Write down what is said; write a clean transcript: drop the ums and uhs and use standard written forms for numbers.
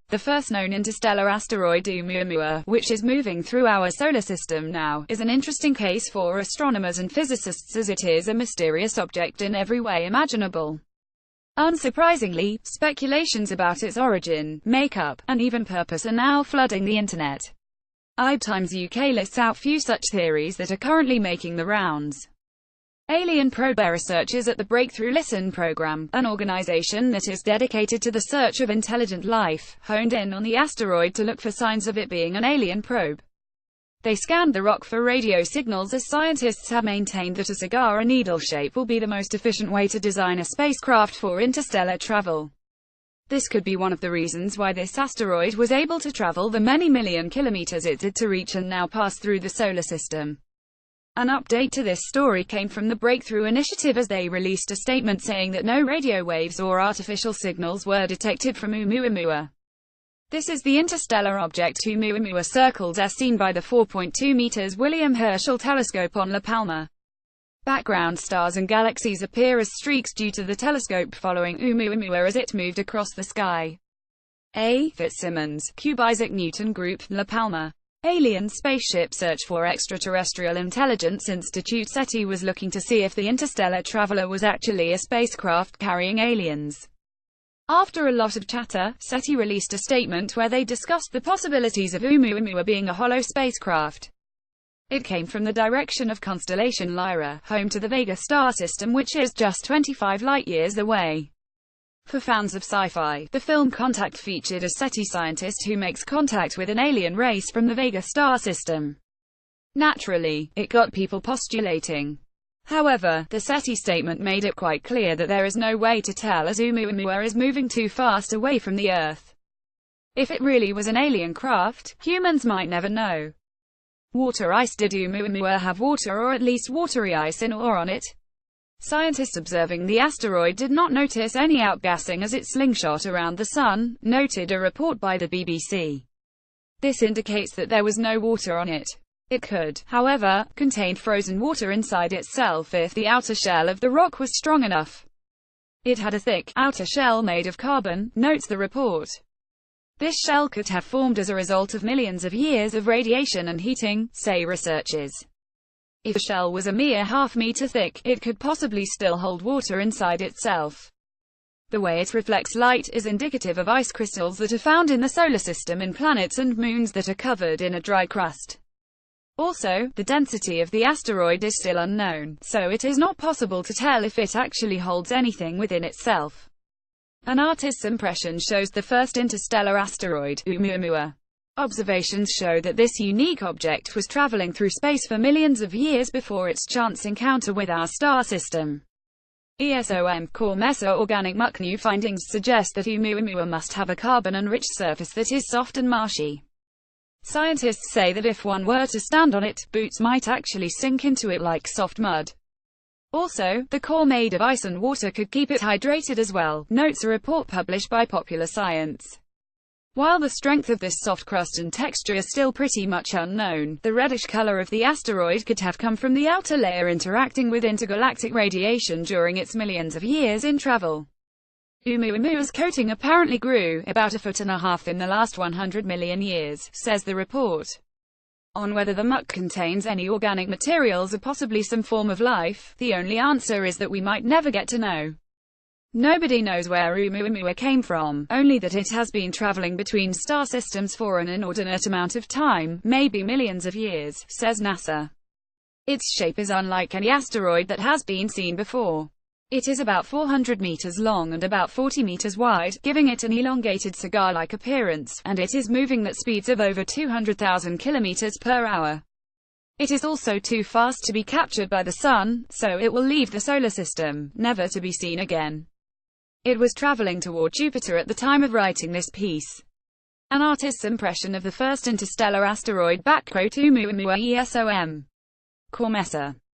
The first known interstellar asteroid Oumuamua, which is moving through our solar system now, is an interesting case for astronomers and physicists as it is a mysterious object in every way imaginable. Unsurprisingly, speculations about its origin, makeup, and even purpose are now flooding the internet. Times UK lists out few such theories that are currently making the rounds. Alien probe researchers at the Breakthrough Listen program, an organization that is dedicated to the search of intelligent life, honed in on the asteroid to look for signs of it being an alien probe. They scanned the rock for radio signals as scientists have maintained that a cigar needle shape will be the most efficient way to design a spacecraft for interstellar travel. This could be one of the reasons why this asteroid was able to travel the many million kilometers it did to reach and now pass through the solar system. An update to this story came from the Breakthrough Initiative as they released a statement saying that no radio waves or artificial signals were detected from Oumuamua. This is the interstellar object Oumuamua circles as seen by the 4.2 meters William Herschel telescope on La Palma. Background stars and galaxies appear as streaks due to the telescope following Oumuamua as it moved across the sky. A. Fitzsimmons, Cube Isaac Newton Group, La Palma. Alien Spaceship Search for Extraterrestrial Intelligence Institute SETI was looking to see if the interstellar traveler was actually a spacecraft carrying aliens. After a lot of chatter, SETI released a statement where they discussed the possibilities of Oumuamua being a hollow spacecraft. It came from the direction of constellation Lyra, home to the Vega star system, which is just 25 light-years away. For fans of sci-fi, the film Contact featured a SETI scientist who makes contact with an alien race from the Vega star system. Naturally, it got people postulating. However, the SETI statement made it quite clear that there is no way to tell as Oumuamua is moving too fast away from the Earth. If it really was an alien craft, humans might never know. Water ice. Did Oumuamua have water or at least watery ice in or on it? Scientists observing the asteroid did not notice any outgassing as it slingshot around the Sun, noted a report by the BBC. This indicates that there was no water on it. It could, however, contain frozen water inside itself if the outer shell of the rock was strong enough. It had a thick, outer shell made of carbon, notes the report. This shell could have formed as a result of millions of years of radiation and heating, say researchers. If the shell was a mere half-meter thick, it could possibly still hold water inside itself. The way it reflects light is indicative of ice crystals that are found in the solar system in planets and moons that are covered in a dry crust. Also, the density of the asteroid is still unknown, so it is not possible to tell if it actually holds anything within itself. An artist's impression shows the first interstellar asteroid, Oumuamua. Observations show that this unique object was traveling through space for millions of years before its chance encounter with our star system. ESOM core Mesa organic muck. New findings suggest that Oumuamua must have a carbon-enriched surface that is soft and marshy. Scientists say that if one were to stand on it, boots might actually sink into it like soft mud. Also, the core made of ice and water could keep it hydrated as well, notes a report published by Popular Science. While the strength of this soft crust and texture is still pretty much unknown, the reddish color of the asteroid could have come from the outer layer interacting with intergalactic radiation during its millions of years in travel. Oumuamua's coating apparently grew about 1.5 feet in the last 100 million years, says the report. On whether the muck contains any organic materials or possibly some form of life, the only answer is that we might never get to know. Nobody knows where Oumuamua came from, only that it has been traveling between star systems for an inordinate amount of time, maybe millions of years, says NASA. Its shape is unlike any asteroid that has been seen before. It is about 400 meters long and about 40 meters wide, giving it an elongated cigar-like appearance, and it is moving at speeds of over 200,000 kilometers per hour. It is also too fast to be captured by the Sun, so it will leave the solar system, never to be seen again. It was traveling toward Jupiter at the time of writing this piece. An artist's impression of the first interstellar asteroid. Oumuamua ESOM. Core Mesa.